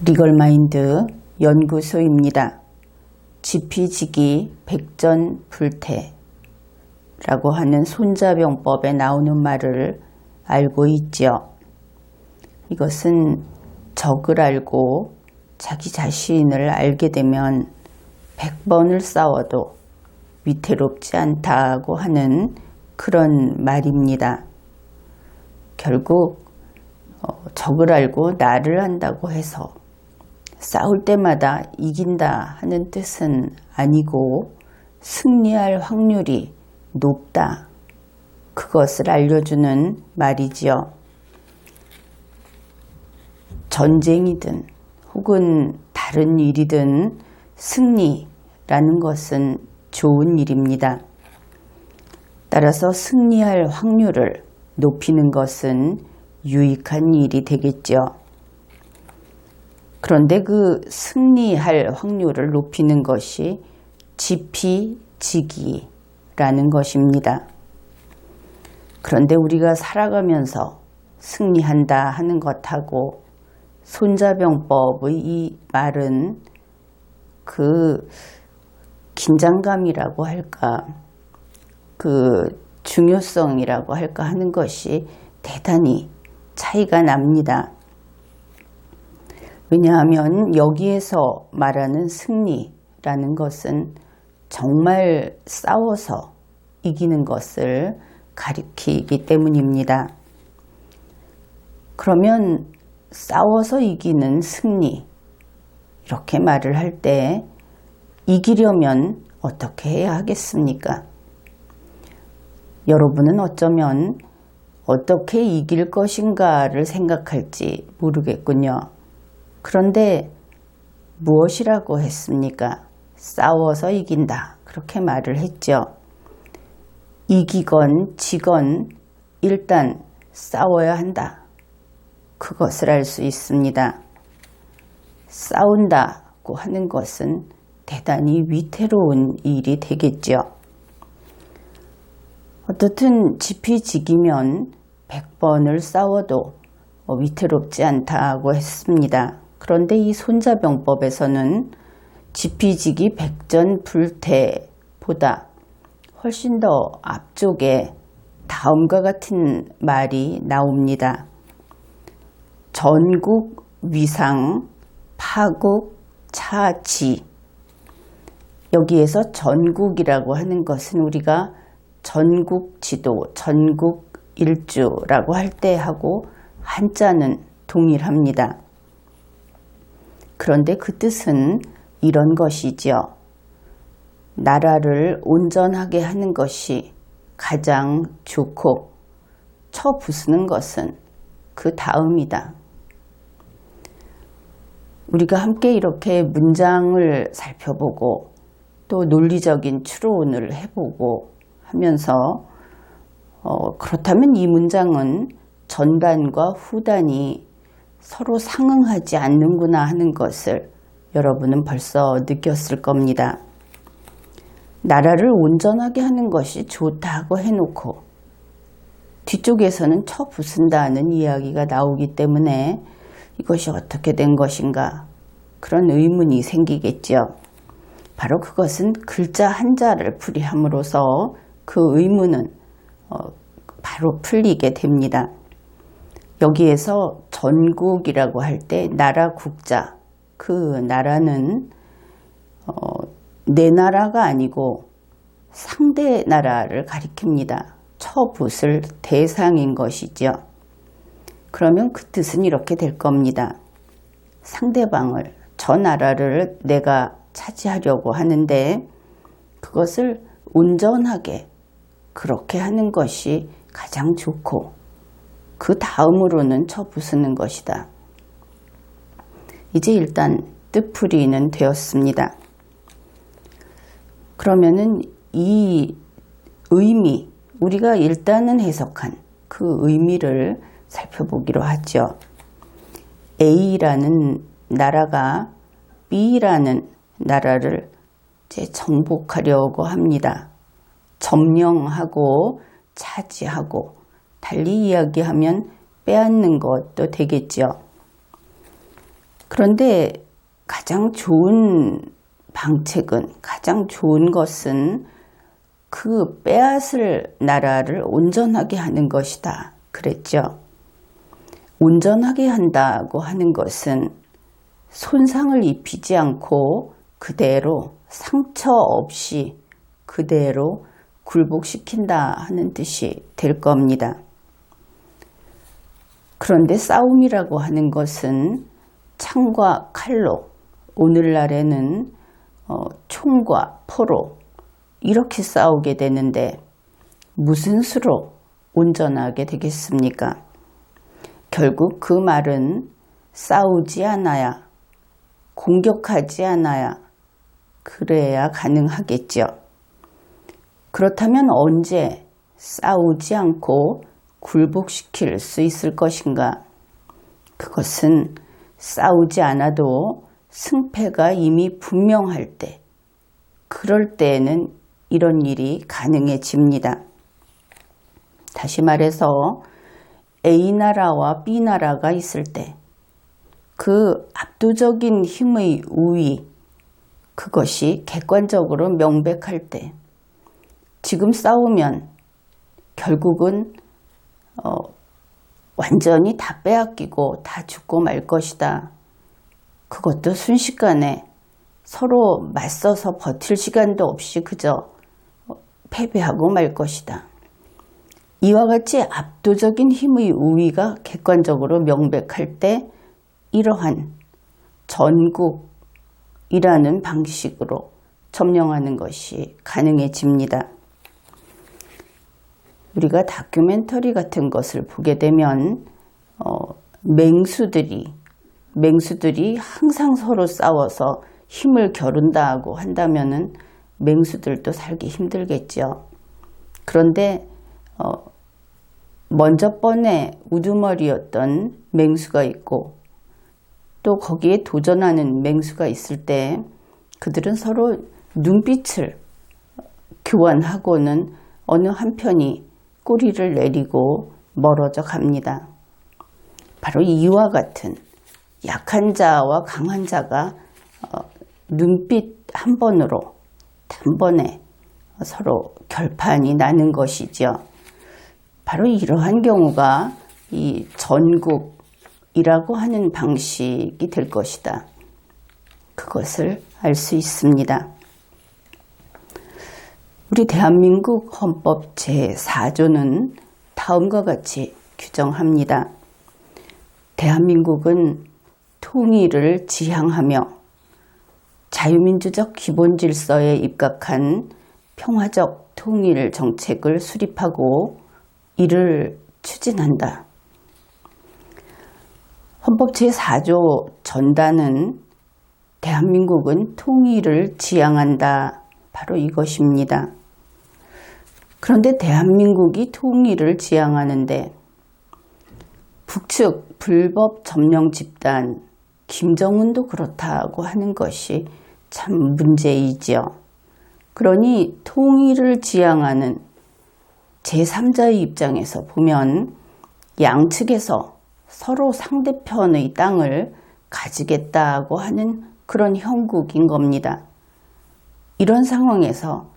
리걸마인드 연구소입니다. 지피지기 백전불태 라고 하는 손자병법에 나오는 말을 알고 있지요. 이것은 적을 알고 자기 자신을 알게 되면 100번을 싸워도 위태롭지 않다고 하는 그런 말입니다. 결국 적을 알고 나를 안다고 해서 싸울 때마다 이긴다 하는 뜻은 아니고 승리할 확률이 높다. 그것을 알려주는 말이지요. 전쟁이든 혹은 다른 일이든 승리라는 것은 좋은 일입니다. 따라서 승리할 확률을 높이는 것은 유익한 일이 되겠죠. 그런데 그 승리할 확률을 높이는 것이 지피지기라는 것입니다. 그런데 우리가 살아가면서 승리한다 하는 것하고 손자병법의 이 말은 그 긴장감이라고 할까, 그 중요성이라고 할까 하는 것이 대단히 차이가 납니다. 왜냐하면 여기에서 말하는 승리라는 것은 정말 싸워서 이기는 것을 가리키기 때문입니다. 그러면 싸워서 이기는 승리, 이렇게 말을 할 때 이기려면 어떻게 해야 하겠습니까? 여러분은 어쩌면 어떻게 이길 것인가를 생각할지 모르겠군요. 그런데 무엇이라고 했습니까? 싸워서 이긴다. 그렇게 말을 했죠. 이기건 지건 일단 싸워야 한다. 그것을 알 수 있습니다. 싸운다고 하는 것은 대단히 위태로운 일이 되겠죠. 어떻든 지피지기면 100번을 싸워도 위태롭지 않다고 했습니다. 그런데 이 손자병법에서는 지피지기 백전불태보다 훨씬 더 앞쪽에 다음과 같은 말이 나옵니다. 전국 위상 파국 차지. 여기에서 전국이라고 하는 것은 우리가 전국 지도, 전국 일주라고 할 때 하고 한자는 동일합니다. 그런데 그 뜻은 이런 것이지요. 나라를 온전하게 하는 것이 가장 좋고 쳐부수는 것은 그 다음이다. 우리가 함께 이렇게 문장을 살펴보고 또 논리적인 추론을 해보고 하면서 그렇다면 이 문장은 전단과 후단이 서로 상응하지 않는구나 하는 것을 여러분은 벌써 느꼈을 겁니다. 나라를 온전하게 하는 것이 좋다고 해놓고 뒤쪽에서는 쳐부순다는 이야기가 나오기 때문에 이것이 어떻게 된 것인가 그런 의문이 생기겠죠. 바로 그것은 글자 한자를 풀이함으로써 그 의문은 바로 풀리게 됩니다. 여기에서 전국이라고 할 때 나라 국자, 그 나라는 내 나라가 아니고 상대 나라를 가리킵니다. 쳐붓을 대상인 것이죠. 그러면 그 뜻은 이렇게 될 겁니다. 상대방을, 저 나라를 내가 차지하려고 하는데 그것을 온전하게 그렇게 하는 것이 가장 좋고 그 다음으로는 쳐부수는 것이다. 이제 일단 뜻풀이는 되었습니다. 그러면은 이 의미, 우리가 일단은 해석한 그 의미를 살펴보기로 하죠. A라는 나라가 B라는 나라를 이제 정복하려고 합니다. 점령하고 차지하고 달리 이야기하면 빼앗는 것도 되겠죠. 그런데 가장 좋은 방책은, 가장 좋은 것은 그 빼앗을 나라를 온전하게 하는 것이다 그랬죠. 온전하게 한다고 하는 것은 손상을 입히지 않고 그대로 상처 없이 그대로 굴복시킨다 하는 뜻이 될 겁니다. 그런데 싸움이라고 하는 것은 창과 칼로, 오늘날에는 총과 포로 이렇게 싸우게 되는데 무슨 수로 온전하게 되겠습니까? 결국 그 말은 싸우지 않아야, 공격하지 않아야 그래야 가능하겠죠. 그렇다면 언제 싸우지 않고 굴복시킬 수 있을 것인가? 그것은 싸우지 않아도 승패가 이미 분명할 때, 그럴 때에는 이런 일이 가능해집니다. 다시 말해서 A나라와 B나라가 있을 때 그 압도적인 힘의 우위, 그것이 객관적으로 명백할 때 지금 싸우면 결국은 완전히 다 빼앗기고 다 죽고 말 것이다. 그것도 순식간에 서로 맞서서 버틸 시간도 없이 그저 패배하고 말 것이다. 이와 같이 압도적인 힘의 우위가 객관적으로 명백할 때 이러한 전국이라는 방식으로 점령하는 것이 가능해집니다. 우리가 다큐멘터리 같은 것을 보게 되면 맹수들이 항상 서로 싸워서 힘을 겨룬다고 한다면은 맹수들도 살기 힘들겠죠. 그런데 먼저 번에 우두머리였던 맹수가 있고 또 거기에 도전하는 맹수가 있을 때 그들은 서로 눈빛을 교환하고는 어느 한편이 꼬리를 내리고 멀어져 갑니다. 바로 이와 같은 약한 자와 강한 자가 눈빛 한 번으로 단번에 서로 결판이 나는 것이죠. 바로 이러한 경우가 이 전국이라고 하는 방식이 될 것이다. 그것을 알 수 있습니다. 우리 대한민국 헌법 제4조는 다음과 같이 규정합니다. 대한민국은 통일을 지향하며 자유민주적 기본질서에 입각한 평화적 통일 정책을 수립하고 이를 추진한다. 헌법 제4조 전단은 대한민국은 통일을 지향한다. 바로 이것입니다. 그런데 대한민국이 통일을 지향하는데 북측 불법 점령 집단 김정은도 그렇다고 하는 것이 참 문제이지요. 그러니 통일을 지향하는 제3자의 입장에서 보면 양측에서 서로 상대편의 땅을 가지겠다고 하는 그런 형국인 겁니다. 이런 상황에서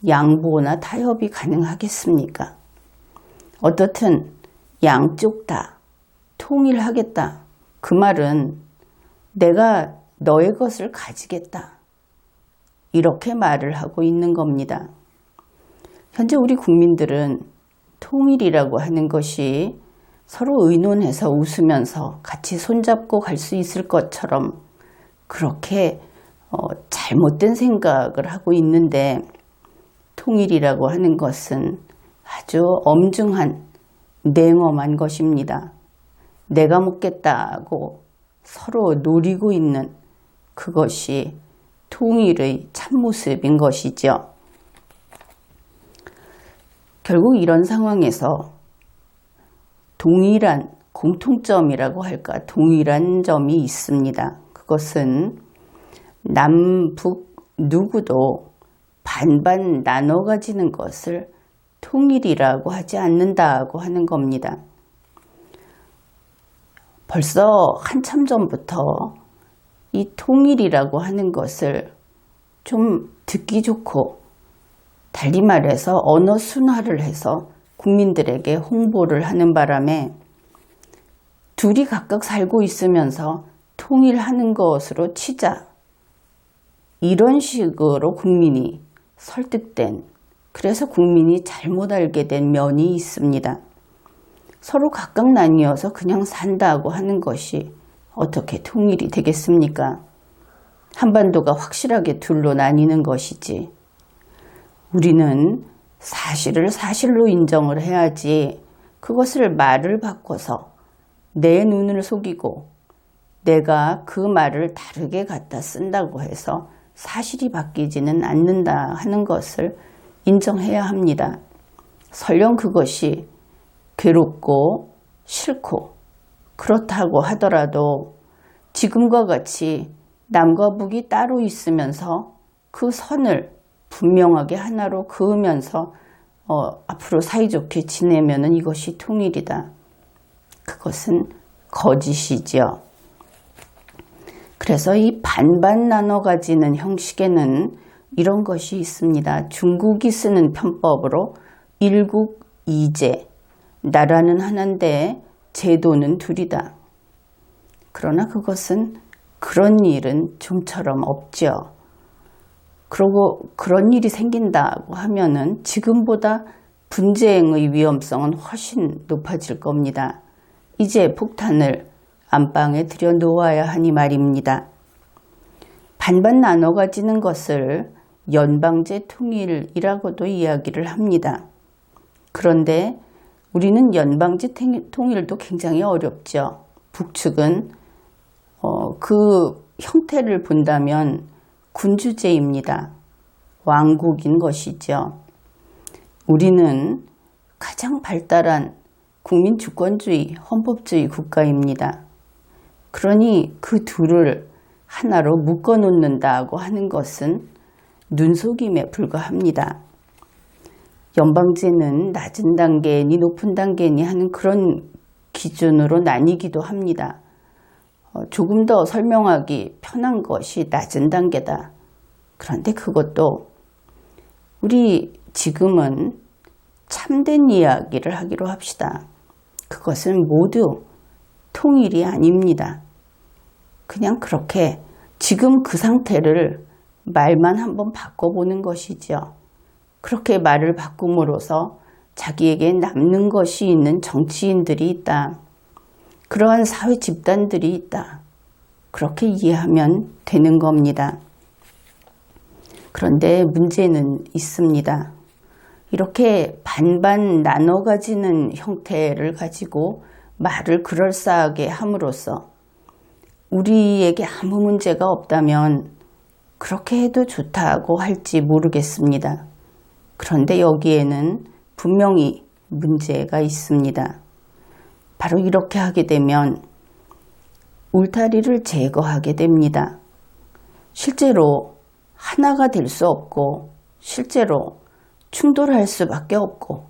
양보나 타협이 가능하겠습니까? 어떻든 양쪽 다 통일하겠다. 그 말은 내가 너의 것을 가지겠다. 이렇게 말을 하고 있는 겁니다. 현재 우리 국민들은 통일이라고 하는 것이 서로 의논해서 웃으면서 같이 손잡고 갈 수 있을 것처럼 그렇게 잘못된 생각을 하고 있는데 통일이라고 하는 것은 아주 엄중한 냉엄한 것입니다. 내가 먹겠다고 서로 노리고 있는 그것이 통일의 참모습인 것이죠. 결국 이런 상황에서 동일한 공통점이라고 할까, 동일한 점이 있습니다. 그것은 남북 누구도 반반 나눠 가지는 것을 통일이라고 하지 않는다고 하는 겁니다. 벌써 한참 전부터 이 통일이라고 하는 것을 좀 듣기 좋고, 달리 말해서 언어 순화를 해서 국민들에게 홍보를 하는 바람에 둘이 각각 살고 있으면서 통일하는 것으로 치자, 이런 식으로 국민이 설득된, 그래서 국민이 잘못 알게 된 면이 있습니다. 서로 각각 나뉘어서 그냥 산다고 하는 것이 어떻게 통일이 되겠습니까? 한반도가 확실하게 둘로 나뉘는 것이지. 우리는 사실을 사실로 인정을 해야지, 그것을 말을 바꿔서 내 눈을 속이고 내가 그 말을 다르게 갖다 쓴다고 해서 사실이 바뀌지는 않는다 하는 것을 인정해야 합니다. 설령 그것이 괴롭고 싫고 그렇다고 하더라도 지금과 같이 남과 북이 따로 있으면서 그 선을 분명하게 하나로 그으면서 앞으로 사이좋게 지내면은 이것이 통일이다. 그것은 거짓이지요. 그래서 이 반반 나눠 가지는 형식에는 이런 것이 있습니다. 중국이 쓰는 편법으로 일국 이제, 나라는 하나인데 제도는 둘이다. 그러나 그것은 그런 일은 좀처럼 없죠. 그리고 그런 일이 생긴다고 하면은 지금보다 분쟁의 위험성은 훨씬 높아질 겁니다. 이제 폭탄을 안방에 들여놓아야 하니 말입니다. 반반 나눠 가지는 것을 연방제 통일이라고도 이야기를 합니다. 그런데 우리는 연방제 통일도 굉장히 어렵죠. 북측은 그 형태를 본다면 군주제입니다. 왕국인 것이죠. 우리는 가장 발달한 국민주권주의, 헌법주의 국가입니다. 그러니 그 둘을 하나로 묶어 놓는다고 하는 것은 눈속임에 불과합니다. 연방제는 낮은 단계니 높은 단계니 하는 그런 기준으로 나뉘기도 합니다. 조금 더 설명하기 편한 것이 낮은 단계다. 그런데 그것도 우리 지금은 참된 이야기를 하기로 합시다. 그것은 모두 통일이 아닙니다. 그냥 그렇게 지금 그 상태를 말만 한번 바꿔보는 것이죠. 그렇게 말을 바꿈으로써 자기에게 남는 것이 있는 정치인들이 있다. 그러한 사회 집단들이 있다. 그렇게 이해하면 되는 겁니다. 그런데 문제는 있습니다. 이렇게 반반 나눠 가지는 형태를 가지고 말을 그럴싸하게 함으로써 우리에게 아무 문제가 없다면 그렇게 해도 좋다고 할지 모르겠습니다. 그런데 여기에는 분명히 문제가 있습니다. 바로 이렇게 하게 되면 울타리를 제거하게 됩니다. 실제로 하나가 될 수 없고, 실제로 충돌할 수밖에 없고,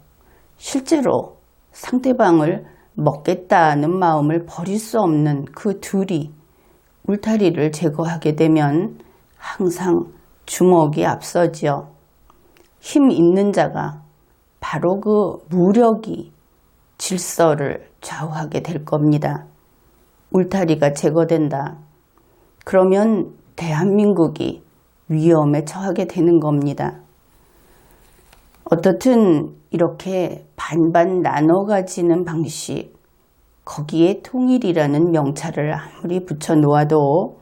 실제로 상대방을 먹겠다는 마음을 버릴 수 없는 그 둘이 울타리를 제거하게 되면 항상 주먹이 앞서지요. 힘 있는 자가 바로 그 무력이 질서를 좌우하게 될 겁니다. 울타리가 제거된다. 그러면 대한민국이 위험에 처하게 되는 겁니다. 어떻든 이렇게 반반 나눠 가지는 방식, 거기에 통일이라는 명찰을 아무리 붙여 놓아도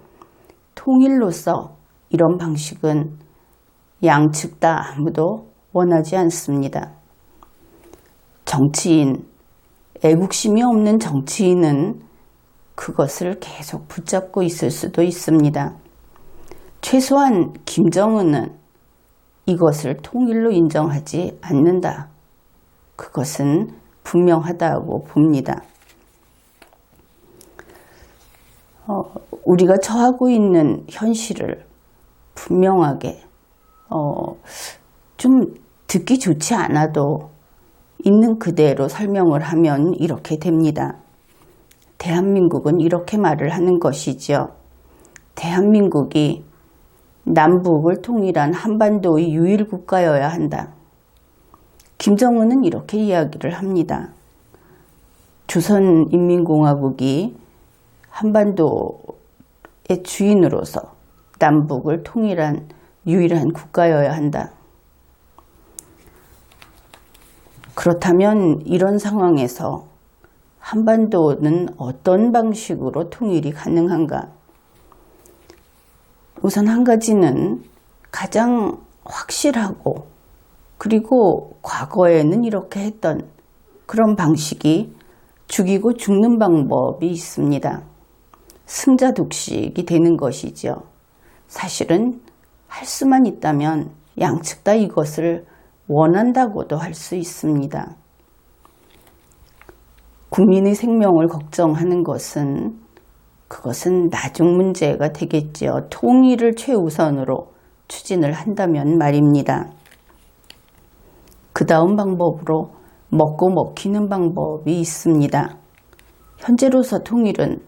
통일로서 이런 방식은 양측 다 아무도 원하지 않습니다. 정치인, 애국심이 없는 정치인은 그것을 계속 붙잡고 있을 수도 있습니다. 최소한 김정은은 이것을 통일로 인정하지 않는다. 그것은 분명하다고 봅니다. 우리가 처하고 있는 현실을 분명하게 좀 듣기 좋지 않아도 있는 그대로 설명을 하면 이렇게 됩니다. 대한민국은 이렇게 말을 하는 것이죠. 대한민국이 남북을 통일한 한반도의 유일 국가여야 한다. 김정은은 이렇게 이야기를 합니다. 조선인민공화국이 한반도의 주인으로서 남북을 통일한 유일한 국가여야 한다. 그렇다면 이런 상황에서 한반도는 어떤 방식으로 통일이 가능한가? 우선 한 가지는 가장 확실하고 그리고 과거에는 이렇게 했던 그런 방식이 죽이고 죽는 방법이 있습니다. 승자독식이 되는 것이죠. 사실은 할 수만 있다면 양측 다 이것을 원한다고도 할 수 있습니다. 국민의 생명을 걱정하는 것은 그것은 나중 문제가 되겠지요. 통일을 최우선으로 추진을 한다면 말입니다. 그 다음 방법으로 먹고 먹히는 방법이 있습니다. 현재로서 통일은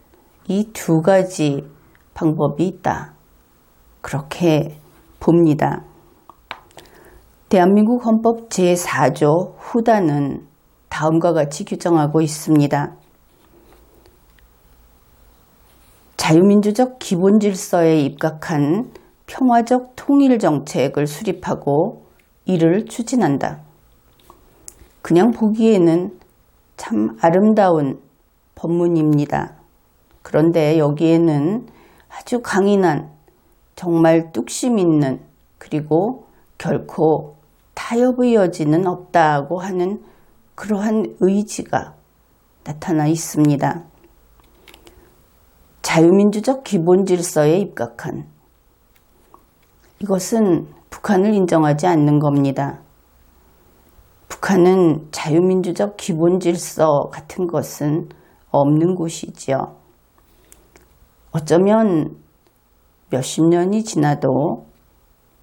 이 두 가지 방법이 있다. 그렇게 봅니다. 대한민국 헌법 제4조 후단은 다음과 같이 규정하고 있습니다. 자유민주적 기본질서에 입각한 평화적 통일정책을 수립하고 이를 추진한다. 그냥 보기에는 참 아름다운 법문입니다. 그런데 여기에는 아주 강인한 정말 뚝심 있는 그리고 결코 타협의 여지는 없다고 하는 그러한 의지가 나타나 있습니다. 자유민주적 기본질서에 입각한 이것은 북한을 인정하지 않는 겁니다. 북한은 자유민주적 기본질서 같은 것은 없는 곳이지요. 어쩌면 몇십 년이 지나도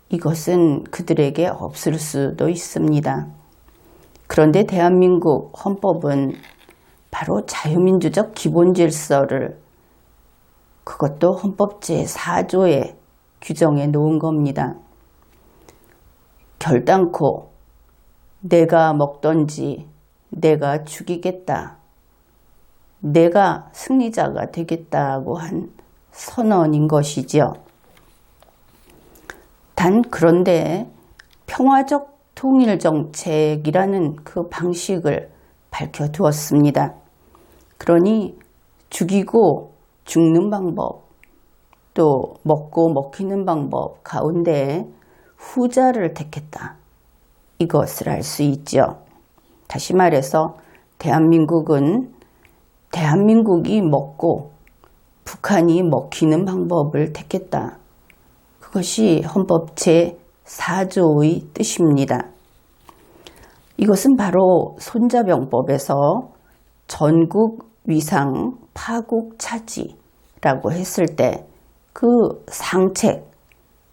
이것은 그들에게 없을 수도 있습니다. 그런데 대한민국 헌법은 바로 자유민주적 기본질서를 그것도 헌법 제4조에 규정해 놓은 겁니다. 결단코 내가 먹던지 내가 죽이겠다. 내가 승리자가 되겠다고 한 선언인 것이죠. 단 그런데 평화적 통일정책이라는 그 방식을 밝혀두었습니다. 그러니 죽이고 죽는 방법, 또 먹고 먹히는 방법 가운데 후자를 택했다. 이것을 알 수 있죠. 다시 말해서 대한민국은 대한민국이 먹고 북한이 먹히는 방법을 택했다. 그것이 헌법 제4조의 뜻입니다. 이것은 바로 손자병법에서 전국 위상 파국 차지라고 했을 때 그 상책,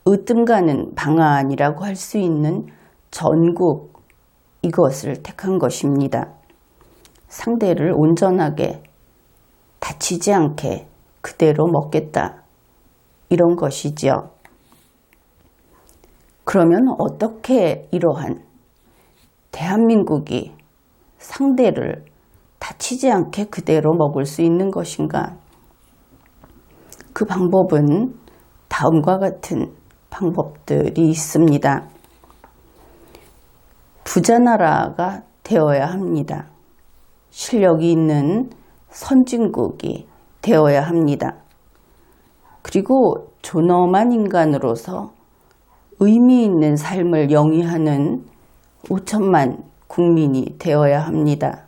으뜸가는 방안이라고 할 수 있는 전국 이것을 택한 것입니다. 상대를 온전하게 다치지 않게 그대로 먹겠다. 이런 것이죠. 그러면 어떻게 이러한 대한민국이 상대를 다치지 않게 그대로 먹을 수 있는 것인가? 그 방법은 다음과 같은 방법들이 있습니다. 부자나라가 되어야 합니다. 실력이 있는 선진국이 되어야 합니다. 그리고 존엄한 인간으로서 의미 있는 삶을 영위하는 5천만 국민이 되어야 합니다.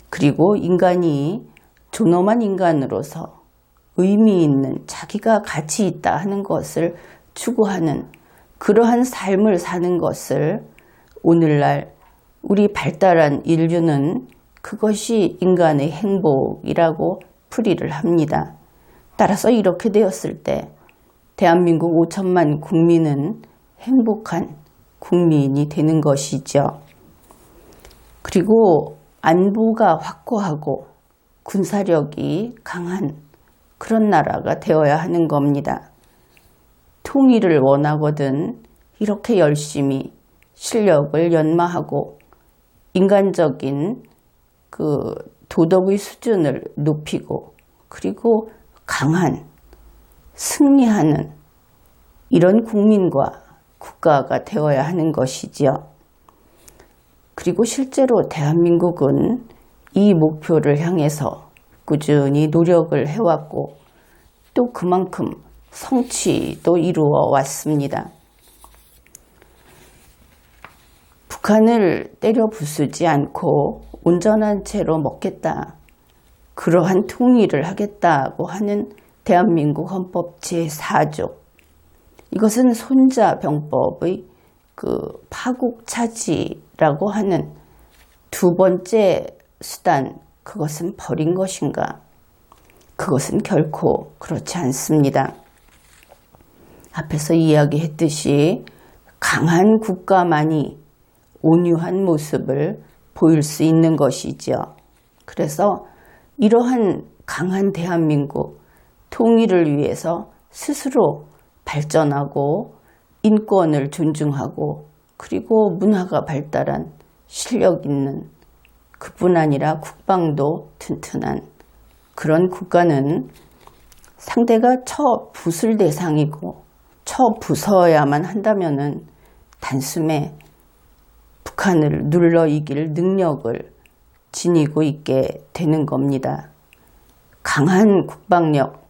그리고 인간이 존엄한 인간으로서 의미 있는 자기가 가치 있다 하는 것을 추구하는 그러한 삶을 사는 것을 오늘날 우리 발달한 인류는 그것이 인간의 행복이라고 풀이를 합니다. 따라서 이렇게 되었을 때 대한민국 5천만 국민은 행복한 국민이 되는 것이죠. 그리고 안보가 확고하고 군사력이 강한 그런 나라가 되어야 하는 겁니다. 통일을 원하거든 이렇게 열심히 실력을 연마하고 인간적인 그 도덕의 수준을 높이고 그리고 강한 승리하는 이런 국민과 국가가 되어야 하는 것이지요. 그리고 실제로 대한민국은 이 목표를 향해서 꾸준히 노력을 해왔고 또 그만큼 성취도 이루어 왔습니다. 북한을 때려 부수지 않고 온전한 채로 먹겠다. 그러한 통일을 하겠다고 하는 대한민국 헌법 제4조. 이것은 손자병법의 그 파국차지라고 하는 두 번째 수단, 그것은 버린 것인가? 그것은 결코 그렇지 않습니다. 앞에서 이야기했듯이 강한 국가만이 온유한 모습을 보일 수 있는 것이죠. 그래서 이러한 강한 대한민국 통일을 위해서 스스로 발전하고 인권을 존중하고 그리고 문화가 발달한 실력 있는 그뿐 아니라 국방도 튼튼한 그런 국가는 상대가 쳐 부술 대상이고 쳐 부숴야만 한다면은 단숨에 북한을 눌러 이길 능력을 지니고 있게 되는 겁니다. 강한 국방력,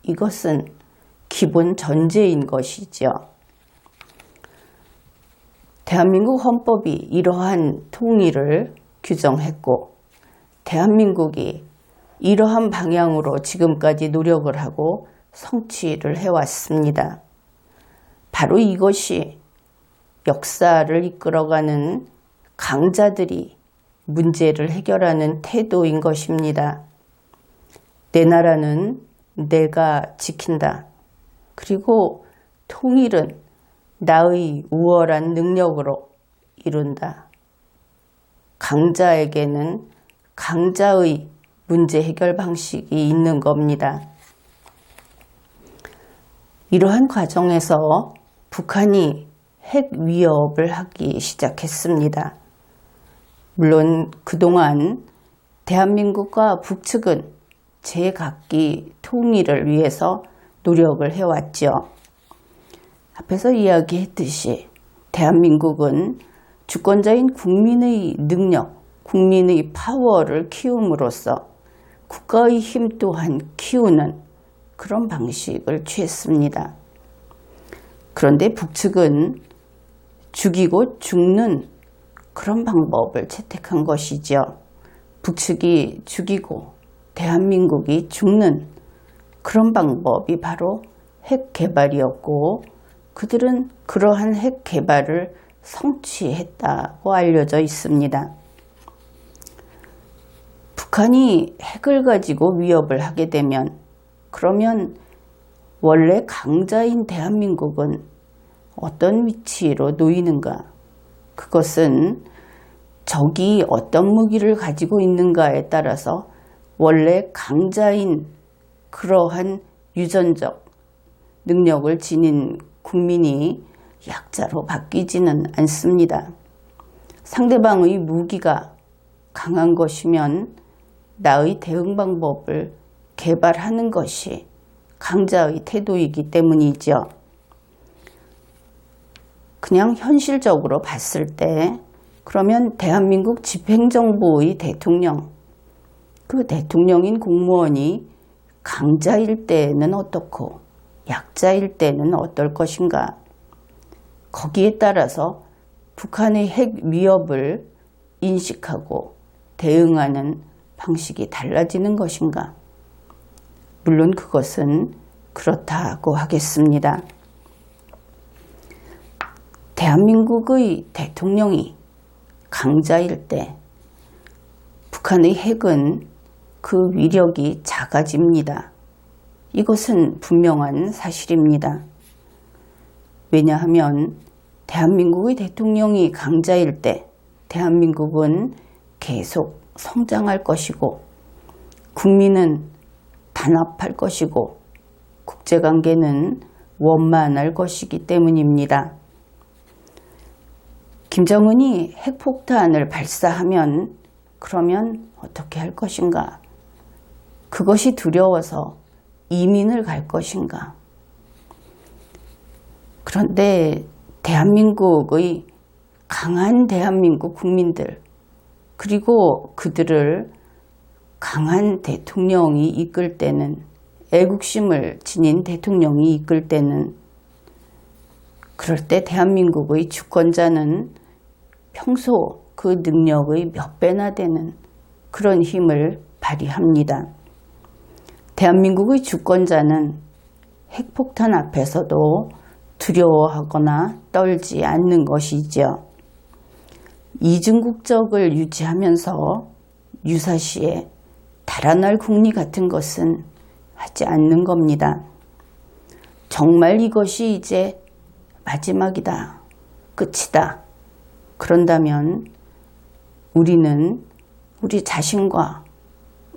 이것은 기본 전제인 것이죠. 대한민국 헌법이 이러한 통일을 규정했고 대한민국이 이러한 방향으로 지금까지 노력을 하고 성취를 해왔습니다. 바로 이것이 역사를 이끌어가는 강자들이 문제를 해결하는 태도인 것입니다. 내 나라는 내가 지킨다. 그리고 통일은 나의 우월한 능력으로 이룬다. 강자에게는 강자의 문제 해결 방식이 있는 겁니다. 이러한 과정에서 북한이 핵 위협을 하기 시작했습니다. 물론 그동안 대한민국과 북측은 제각기 통일을 위해서 노력을 해왔죠. 앞에서 이야기했듯이 대한민국은 주권자인 국민의 능력, 국민의 파워를 키움으로써 국가의 힘 또한 키우는 그런 방식을 취했습니다. 그런데 북측은 죽이고 죽는 그런 방법을 채택한 것이죠. 북측이 죽이고 대한민국이 죽는 그런 방법이 바로 핵 개발이었고 그들은 그러한 핵 개발을 성취했다고 알려져 있습니다. 북한이 핵을 가지고 위협을 하게 되면 그러면 원래 강자인 대한민국은 어떤 위치로 놓이는가? 그것은 적이 어떤 무기를 가지고 있는가에 따라서 원래 강자인 그러한 유전적 능력을 지닌 국민이 약자로 바뀌지는 않습니다. 상대방의 무기가 강한 것이면 나의 대응 방법을 개발하는 것이 강자의 태도이기 때문이죠. 그냥 현실적으로 봤을 때 그러면 대한민국 집행정부의 대통령, 그 대통령인 공무원이 강자일 때는 어떻고 약자일 때는 어떨 것인가? 거기에 따라서 북한의 핵 위협을 인식하고 대응하는 방식이 달라지는 것인가? 물론 그것은 그렇다고 하겠습니다. 대한민국의 대통령이 강자일 때 북한의 핵은 그 위력이 작아집니다. 이것은 분명한 사실입니다. 왜냐하면 대한민국의 대통령이 강자일 때 대한민국은 계속 성장할 것이고 국민은 단합할 것이고 국제관계는 원만할 것이기 때문입니다. 김정은이 핵폭탄을 발사하면 그러면 어떻게 할 것인가? 그것이 두려워서 이민을 갈 것인가? 그런데 대한민국의 강한 대한민국 국민들, 그리고 그들을 강한 대통령이 이끌 때는, 애국심을 지닌 대통령이 이끌 때는, 그럴 때 대한민국의 주권자는 평소 그 능력의 몇 배나 되는 그런 힘을 발휘합니다. 대한민국의 주권자는 핵폭탄 앞에서도 두려워하거나 떨지 않는 것이지요. 이중국적을 유지하면서 유사시에 달아날 국리 같은 것은 하지 않는 겁니다. 정말 이것이 이제 마지막이다, 끝이다. 그런다면 우리는 우리 자신과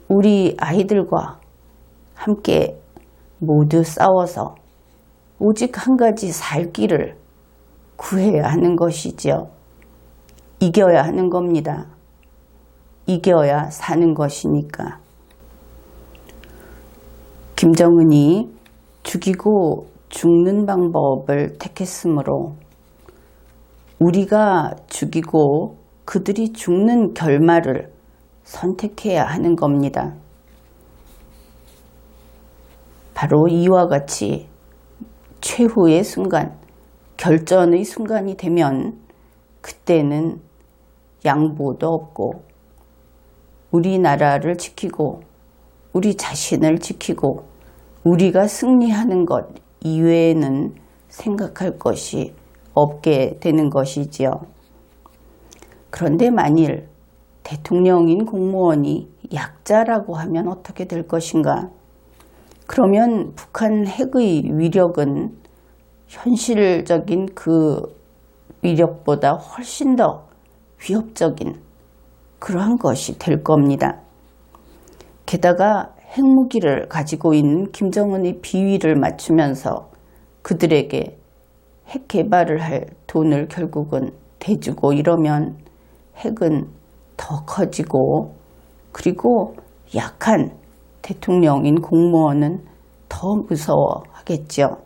우리 아이들과 함께 모두 싸워서 오직 한 가지 살 길을 구해야 하는 것이지요. 이겨야 하는 겁니다. 이겨야 사는 것이니까. 김정은이 죽이고 죽는 방법을 택했으므로 우리가 죽이고 그들이 죽는 결말을 선택해야 하는 겁니다. 바로 이와 같이 최후의 순간, 결전의 순간이 되면 그때는 양보도 없고 우리나라를 지키고 우리 자신을 지키고 우리가 승리하는 것 이외에는 생각할 것이 없게 되는 것이지요. 그런데 만일 대통령인 공무원이 약자라고 하면 어떻게 될 것인가? 그러면 북한 핵의 위력은 현실적인 그 위력보다 훨씬 더 위협적인 그러한 것이 될 겁니다. 게다가 핵무기를 가지고 있는 김정은의 비위를 맞추면서 그들에게 핵 개발을 할 돈을 결국은 대주고 이러면 핵은 더 커지고, 그리고 약한 대통령인 공무원은 더 무서워하겠죠.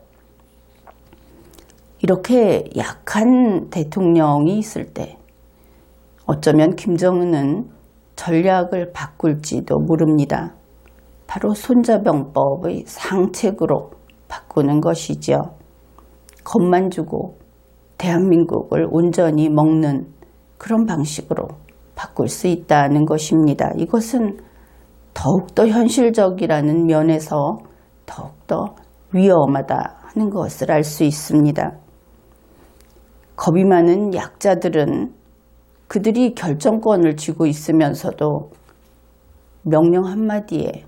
이렇게 약한 대통령이 있을 때 어쩌면 김정은은 전략을 바꿀지도 모릅니다. 바로 손자병법의 상책으로 바꾸는 것이죠. 겁만 주고 대한민국을 온전히 먹는 그런 방식으로 바꿀 수 있다는 것입니다. 이것은 더욱더 현실적이라는 면에서 더욱더 위험하다 하는 것을 알 수 있습니다. 겁이 많은 약자들은 그들이 결정권을 쥐고 있으면서도 명령 한마디에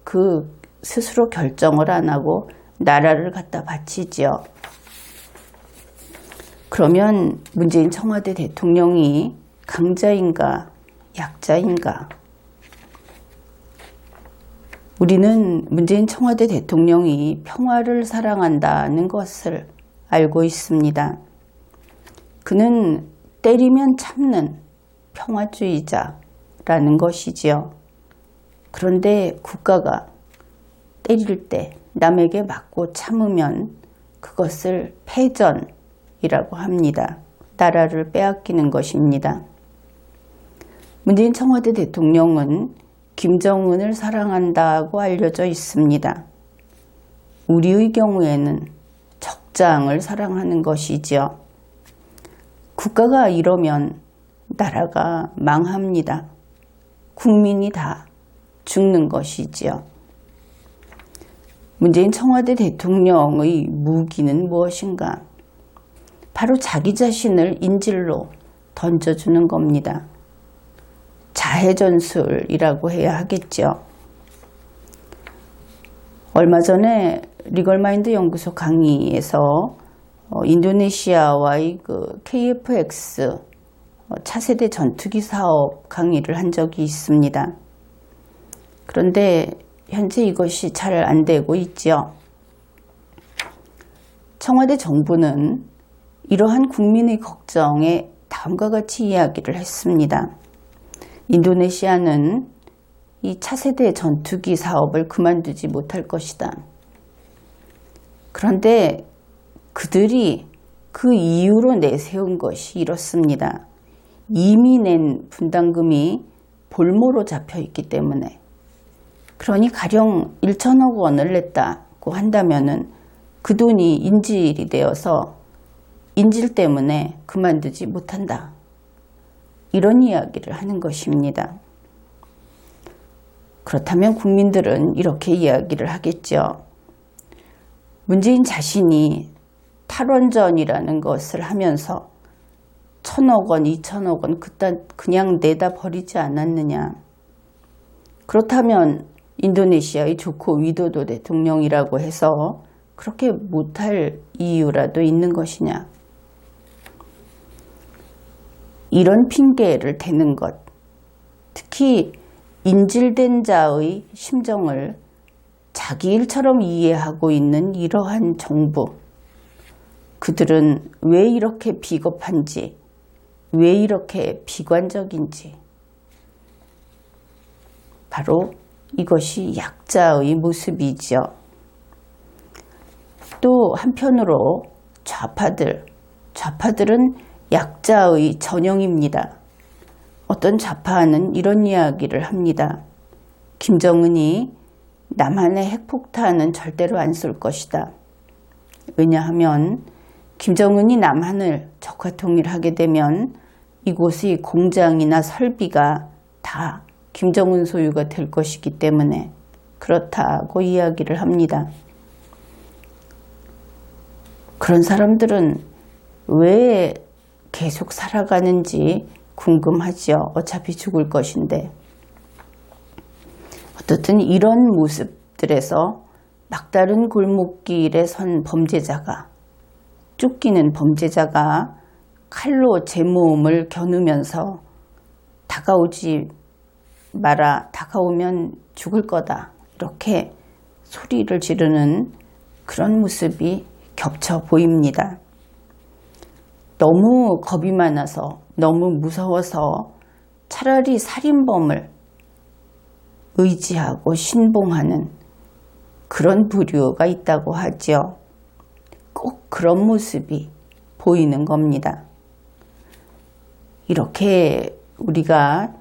그 스스로 결정을 안 하고 나라를 갖다 바치지요. 그러면 문재인 청와대 대통령이 강자인가 약자인가? 우리는 문재인 청와대 대통령이 평화를 사랑한다는 것을 알고 있습니다. 그는 때리면 참는 평화주의자라는 것이지요. 그런데 국가가 때릴 때 남에게 맞고 참으면 그것을 패전이라고 합니다. 나라를 빼앗기는 것입니다. 문재인 청와대 대통령은 김정은을 사랑한다고 알려져 있습니다. 우리의 경우에는 적장을 사랑하는 것이지요. 국가가 이러면 나라가 망합니다. 국민이 다 죽는 것이지요. 문재인 청와대 대통령의 무기는 무엇인가? 바로 자기 자신을 인질로 던져주는 겁니다. 자해전술이라고 해야 하겠죠. 얼마 전에 리걸마인드 연구소 강의에서 인도네시아와의 그 KF-X 차세대 전투기 사업 강의를 한 적이 있습니다. 그런데 현재 이것이 잘 안 되고 있지요. 청와대 정부는 이러한 국민의 걱정에 다음과 같이 이야기를 했습니다. 인도네시아는 이 차세대 전투기 사업을 그만두지 못할 것이다. 그런데 그들이 그 이유로 내세운 것이 이렇습니다. 이미 낸 분담금이 볼모로 잡혀 있기 때문에, 그러니 가령 1천억 원을 냈다고 한다면은 그 돈이 인질이 되어서 인질 때문에 그만두지 못한다. 이런 이야기를 하는 것입니다. 그렇다면 국민들은 이렇게 이야기를 하겠죠. 문재인 자신이 탈원전이라는 것을 하면서 1,000억 원, 2,000억 원 그냥 내다 버리지 않았느냐. 그렇다면 인도네시아의 조코 위도도 대통령이라고 해서 그렇게 못할 이유라도 있는 것이냐. 이런 핑계를 대는 것, 특히 인질된 자의 심정을 자기 일처럼 이해하고 있는 이러한 정부, 그들은 왜 이렇게 비겁한지, 왜 이렇게 비관적인지, 바로 이것이 약자의 모습이지요. 또 한편으로 좌파들은 약자의 전형입니다. 어떤 좌파는 이런 이야기를 합니다. 김정은이 남한의 핵폭탄은 절대로 안 쏠 것이다. 왜냐하면 김정은이 남한을 적화통일하게 되면 이곳의 공장이나 설비가 다 김정은 소유가 될 것이기 때문에 그렇다고 이야기를 합니다. 그런 사람들은 왜 계속 살아가는지 궁금하죠. 어차피 죽을 것인데. 어떻든 이런 모습들에서 막다른 골목길에 선 범죄자가, 쫓기는 범죄자가 칼로 제 몸을 겨누면서 다가오지 마라, 다가오면 죽을 거다, 이렇게 소리를 지르는 그런 모습이 겹쳐 보입니다. 너무 겁이 많아서, 너무 무서워서 차라리 살인범을 의지하고 신봉하는 그런 부류가 있다고 하죠. 꼭 그런 모습이 보이는 겁니다. 이렇게 우리가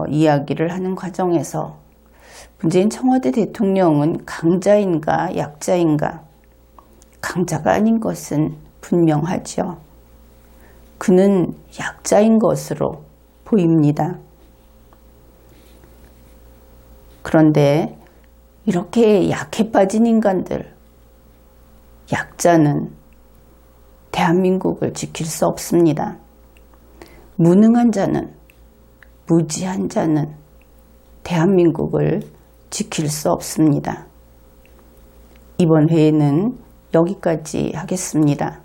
이야기를 하는 과정에서 문재인 청와대 대통령은 강자인가 약자인가? 강자가 아닌 것은 분명하죠. 그는 약자인 것으로 보입니다. 그런데 이렇게 약해 빠진 인간들, 약자는 대한민국을 지킬 수 없습니다. 무능한 자는, 무지한 자는 대한민국을 지킬 수 없습니다. 이번 회에는 여기까지 하겠습니다.